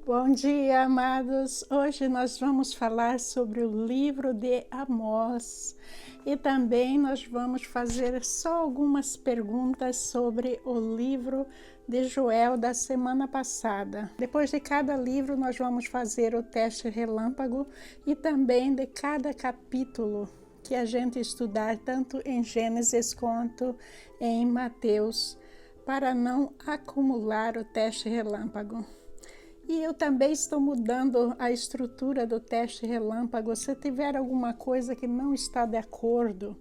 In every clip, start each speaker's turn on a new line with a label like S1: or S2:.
S1: Bom dia, amados! Hoje nós vamos falar sobre o livro de Amós e também nós vamos fazer só algumas perguntas sobre o livro de Joel da semana passada. Depois de cada livro nós vamos fazer o teste relâmpago e também de cada capítulo que a gente estudar tanto em Gênesis quanto em Mateus, para não acumular o teste relâmpago. E eu também estou mudando a estrutura do teste relâmpago. Se tiver alguma coisa que não está de acordo,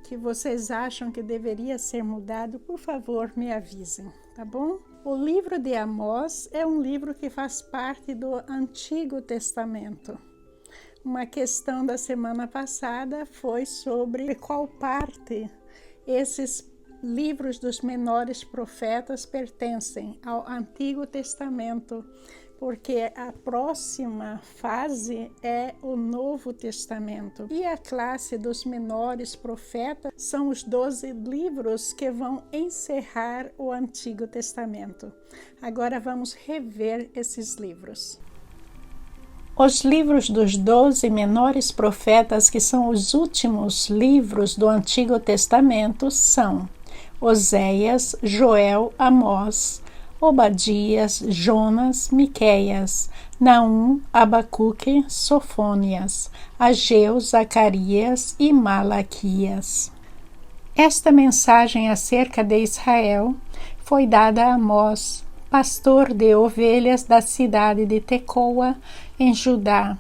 S1: que vocês acham que deveria ser mudado, por favor, me avisem, tá bom? O livro de Amós é um livro que faz parte do Antigo Testamento. Uma questão da semana passada foi sobre qual parte esses livros dos menores profetas pertencem ao Antigo Testamento, porque a próxima fase é o Novo Testamento. E a classe dos menores profetas são os 12 livros que vão encerrar o Antigo Testamento. Agora vamos rever esses livros. Os livros dos 12 menores profetas, que são os últimos livros do Antigo Testamento, são Oséias, Joel, Amós, Obadias, Jonas, Miqueias, Naum, Abacuque, Sofônias, Ageu, Zacarias e Malaquias. Esta mensagem acerca de Israel foi dada a Amós, pastor de ovelhas da cidade de Tecoa, em Judá.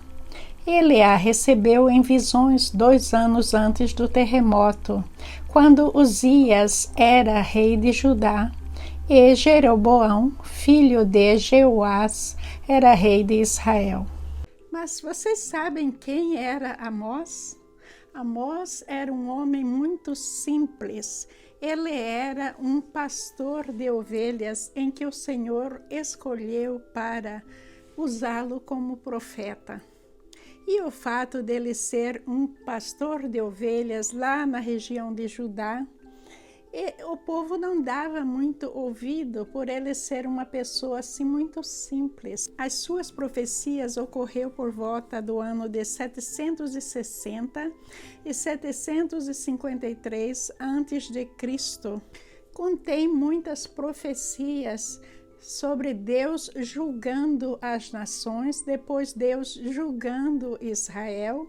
S1: Ele a recebeu em visões 2 anos antes do terremoto, quando Uzias era rei de Judá, e Jeroboão, filho de Jeoás, era rei de Israel. Mas vocês sabem quem era Amós? Amós era um homem muito simples. Ele era um pastor de ovelhas em que o Senhor escolheu para usá-lo como profeta. E o fato dele ser um pastor de ovelhas lá na região de Judá, o povo não dava muito ouvido por ele ser uma pessoa assim muito simples. As suas profecias ocorreu por volta do ano de 760 e 753 a.C. Contém muitas profecias sobre Deus julgando as nações, depois Deus julgando Israel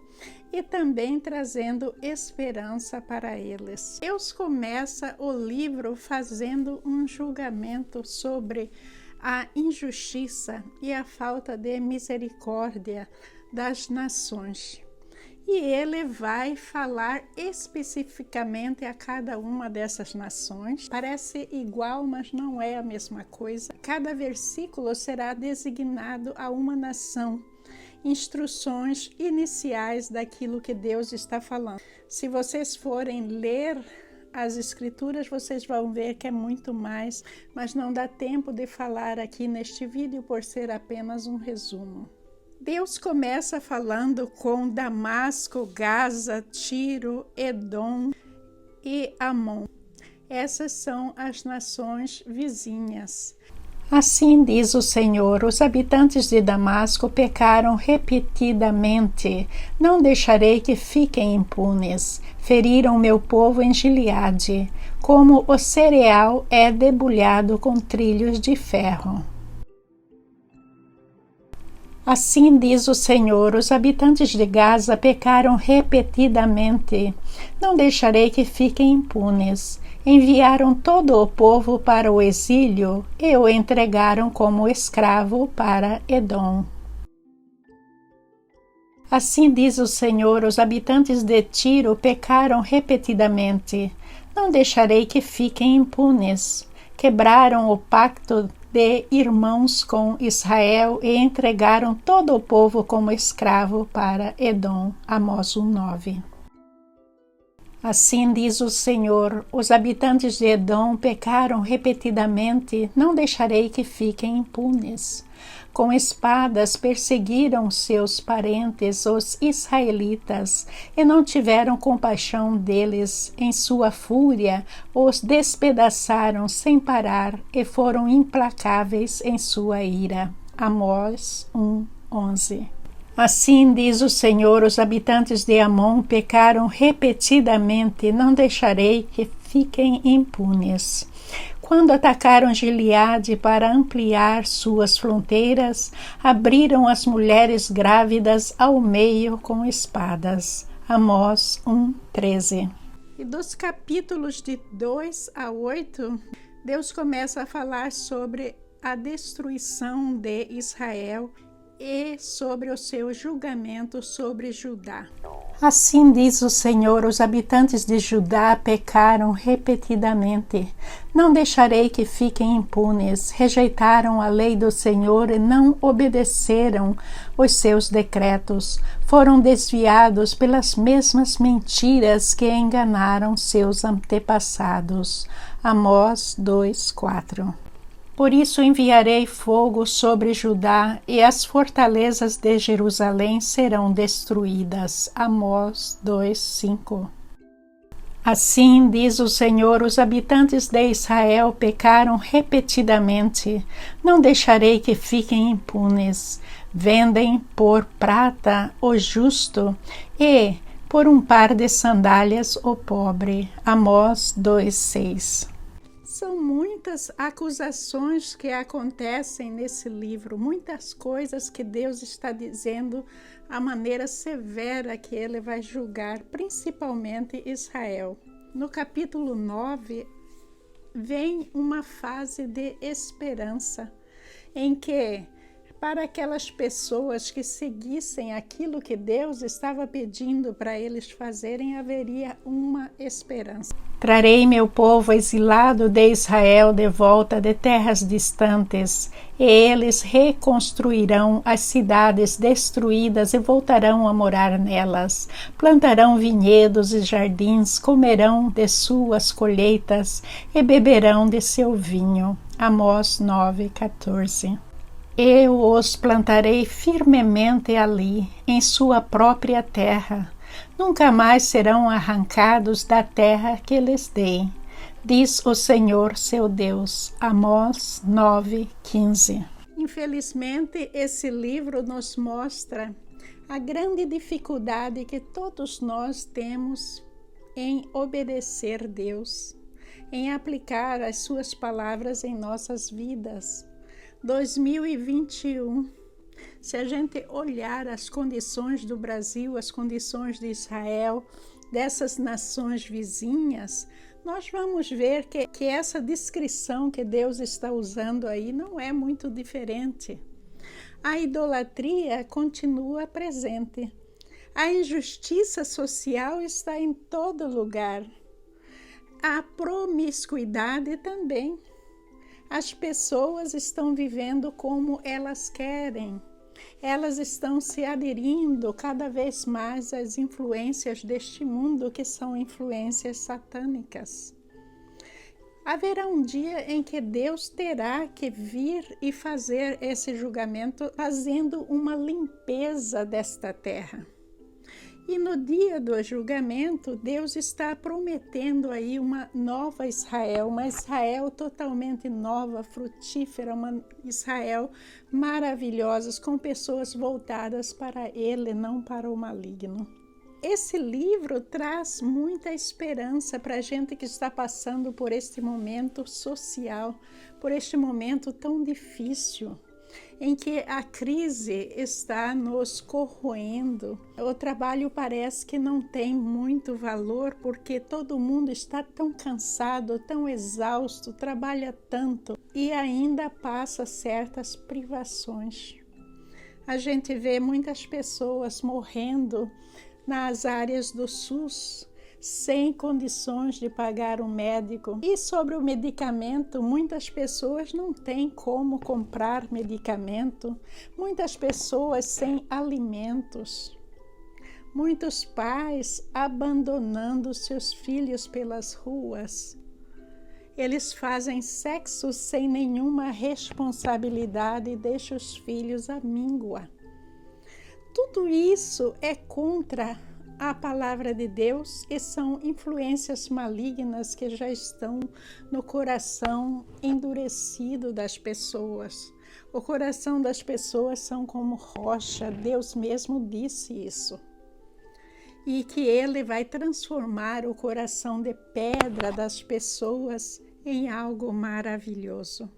S1: e também trazendo esperança para eles. Deus começa o livro fazendo um julgamento sobre a injustiça e a falta de misericórdia das nações. E ele vai falar especificamente a cada uma dessas nações. Parece igual, mas não é a mesma coisa. Cada versículo será designado a uma nação. Instruções iniciais daquilo que Deus está falando. Se vocês forem ler as escrituras, vocês vão ver que é muito mais, mas não dá tempo de falar aqui neste vídeo por ser apenas um resumo. Deus começa falando com Damasco, Gaza, Tiro, Edom e Amon. Essas são as nações vizinhas. Assim diz o Senhor: os habitantes de Damasco pecaram repetidamente. Não deixarei que fiquem impunes. Feriram meu povo em Gileade, como o cereal é debulhado com trilhos de ferro. Assim diz o Senhor: os habitantes de Gaza pecaram repetidamente. Não deixarei que fiquem impunes. Enviaram todo o povo para o exílio e o entregaram como escravo para Edom. Assim diz o Senhor: os habitantes de Tiro pecaram repetidamente. Não deixarei que fiquem impunes. Quebraram o pacto de irmãos com Israel e entregaram todo o povo como escravo para Edom. Amós 1:9. Assim diz o Senhor: os habitantes de Edom pecaram repetidamente, não deixarei que fiquem impunes. Com espadas perseguiram seus parentes, os israelitas, e não tiveram compaixão deles. Em sua fúria, os despedaçaram sem parar e foram implacáveis em sua ira. Amós 1:11. Assim diz o Senhor, os habitantes de Amon pecaram repetidamente, não deixarei que fiquem impunes. Quando atacaram Gileade para ampliar suas fronteiras, abriram as mulheres grávidas ao meio com espadas. Amós 1:13. E dos capítulos de 2 a 8, Deus começa a falar sobre a destruição de Israel e sobre o seu julgamento sobre Judá. Assim diz o Senhor, os habitantes de Judá pecaram repetidamente. Não deixarei que fiquem impunes. Rejeitaram a lei do Senhor e não obedeceram os seus decretos. Foram desviados pelas mesmas mentiras que enganaram seus antepassados. Amós 2:4. Por isso enviarei fogo sobre Judá e as fortalezas de Jerusalém serão destruídas. Amós 2:5. Assim diz o Senhor, os habitantes de Israel pecaram repetidamente. Não deixarei que fiquem impunes. Vendem por prata o justo e por um par de sandálias o pobre. Amós 2:6. São muitas acusações que acontecem nesse livro, muitas coisas que Deus está dizendo, a maneira severa que Ele vai julgar, principalmente Israel. No capítulo 9, vem uma fase de esperança, em que, para aquelas pessoas que seguissem aquilo que Deus estava pedindo para eles fazerem, haveria uma esperança. Trarei meu povo exilado de Israel de volta de terras distantes, e eles reconstruirão as cidades destruídas e voltarão a morar nelas. Plantarão vinhedos e jardins, comerão de suas colheitas e beberão de seu vinho. Amós 9:14. Eu os plantarei firmemente ali, em sua própria terra. Nunca mais serão arrancados da terra que lhes dei, diz o Senhor seu Deus. Amós 9:15. Infelizmente, esse livro nos mostra a grande dificuldade que todos nós temos em obedecer a Deus, em aplicar as suas palavras em nossas vidas. 2021, se a gente olhar as condições do Brasil, as condições de Israel, dessas nações vizinhas, nós vamos ver que essa descrição que Deus está usando aí não é muito diferente. A idolatria continua presente. A injustiça social está em todo lugar. A promiscuidade também. As pessoas estão vivendo como elas querem. Elas estão se aderindo cada vez mais às influências deste mundo, que são influências satânicas. Haverá um dia em que Deus terá que vir e fazer esse julgamento, fazendo uma limpeza desta terra. E no dia do julgamento, Deus está prometendo aí uma nova Israel, uma Israel totalmente nova, frutífera, uma Israel maravilhosa, com pessoas voltadas para Ele, não para o maligno. Esse livro traz muita esperança para a gente que está passando por este momento social, por este momento tão difícil, em que a crise está nos corroendo. O trabalho parece que não tem muito valor, porque todo mundo está tão cansado, tão exausto, trabalha tanto e ainda passa certas privações. A gente vê muitas pessoas morrendo nas áreas do SUS, sem condições de pagar um médico. E sobre o medicamento, muitas pessoas não têm como comprar medicamento, muitas pessoas sem alimentos, muitos pais abandonando seus filhos pelas ruas. Eles fazem sexo sem nenhuma responsabilidade e deixam os filhos à míngua. Tudo isso é contra a palavra de Deus e são influências malignas que já estão no coração endurecido das pessoas. O coração das pessoas são como rocha, Deus mesmo disse isso. E que Ele vai transformar o coração de pedra das pessoas em algo maravilhoso.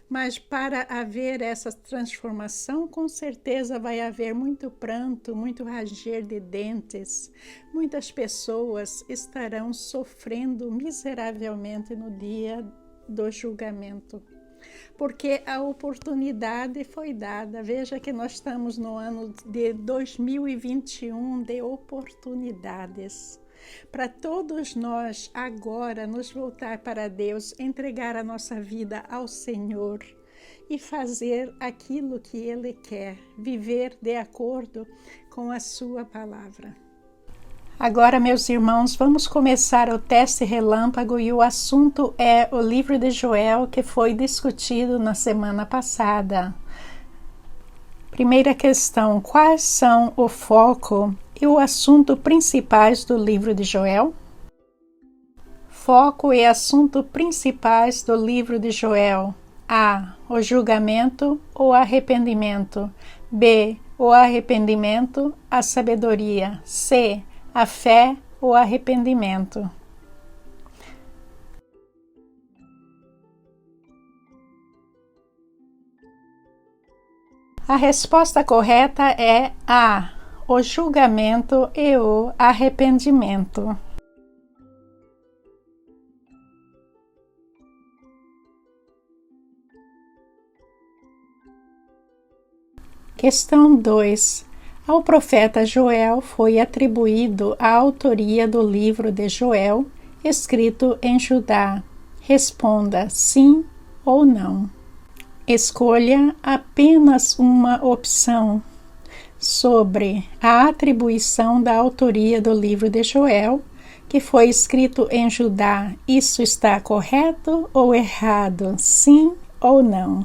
S1: Mas para haver essa transformação, com certeza vai haver muito pranto, muito ranger de dentes. Muitas pessoas estarão sofrendo miseravelmente no dia do julgamento. Porque a oportunidade foi dada. Veja que nós estamos no ano de 2021 de oportunidades. Para todos nós agora nos voltar para Deus, entregar a nossa vida ao Senhor e fazer aquilo que Ele quer, viver de acordo com a sua palavra. Agora, meus irmãos, vamos começar o teste relâmpago e o assunto é o livro de Joel que foi discutido na semana passada. Primeira questão: quais são o foco e o assunto principais do livro de Joel? Foco e assunto principais do livro de Joel: A. O julgamento ou arrependimento. B. O arrependimento, a sabedoria. C. A fé ou arrependimento. A resposta correta é A. O julgamento e o arrependimento. Questão 2. Ao profeta Joel foi atribuído a autoria do livro de Joel, escrito em Judá. Responda sim ou não. Escolha apenas uma opção sobre a atribuição da autoria do livro de Joel, que foi escrito em Judá. Isso está correto ou errado? Sim ou não?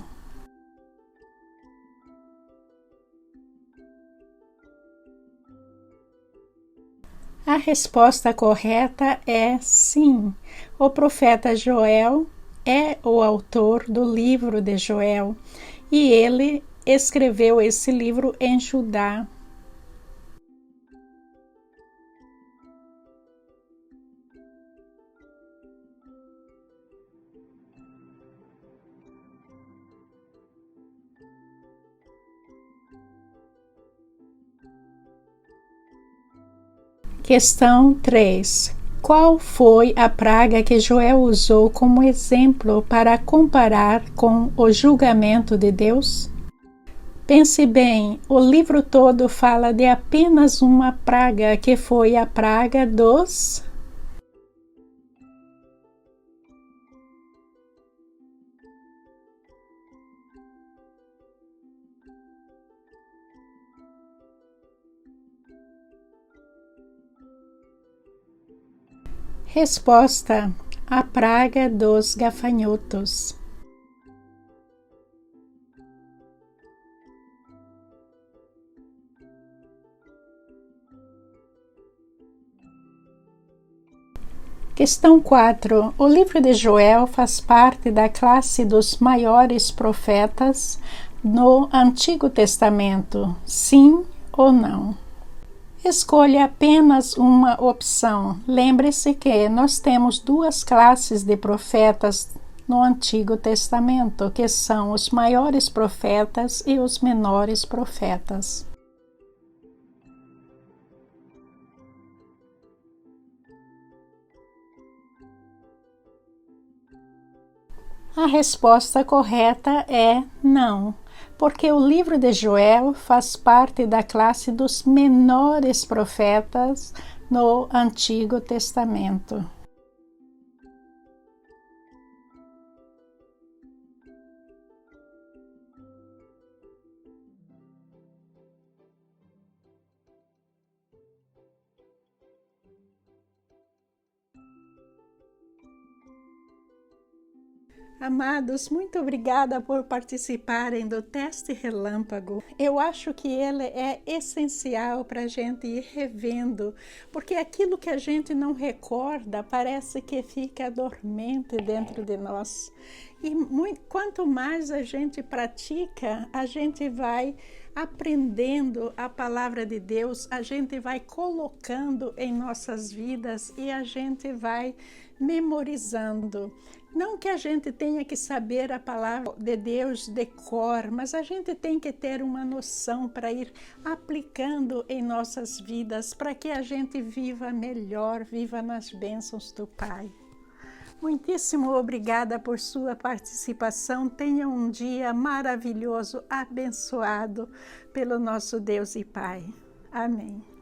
S1: A resposta correta é sim. O profeta Joel é o autor do livro de Joel e ele escreveu esse livro em Judá. Questão 3. Qual foi a praga que Joel usou como exemplo para comparar com o julgamento de Deus? Pense bem, o livro todo fala de apenas uma praga, que foi a praga dos... Resposta: a praga dos gafanhotos. Questão 4. O livro de Joel faz parte da classe dos maiores profetas no Antigo Testamento. Sim ou não? Escolha apenas uma opção. Lembre-se que nós temos duas classes de profetas no Antigo Testamento, que são os maiores profetas e os menores profetas. A resposta correta é não, porque o livro de Joel faz parte da classe dos menores profetas no Antigo Testamento. Amados, muito obrigada por participarem do teste relâmpago. Eu acho que ele é essencial para a gente ir revendo, porque aquilo que a gente não recorda parece que fica dormente dentro de nós. E quanto mais a gente pratica, a gente vai aprendendo a palavra de Deus, a gente vai colocando em nossas vidas e a gente vai memorizando. Não que a gente tenha que saber a palavra de Deus de cor, mas a gente tem que ter uma noção para ir aplicando em nossas vidas, para que a gente viva melhor, viva nas bênçãos do Pai. Muitíssimo obrigada por sua participação. Tenha um dia maravilhoso, abençoado pelo nosso Deus e Pai. Amém.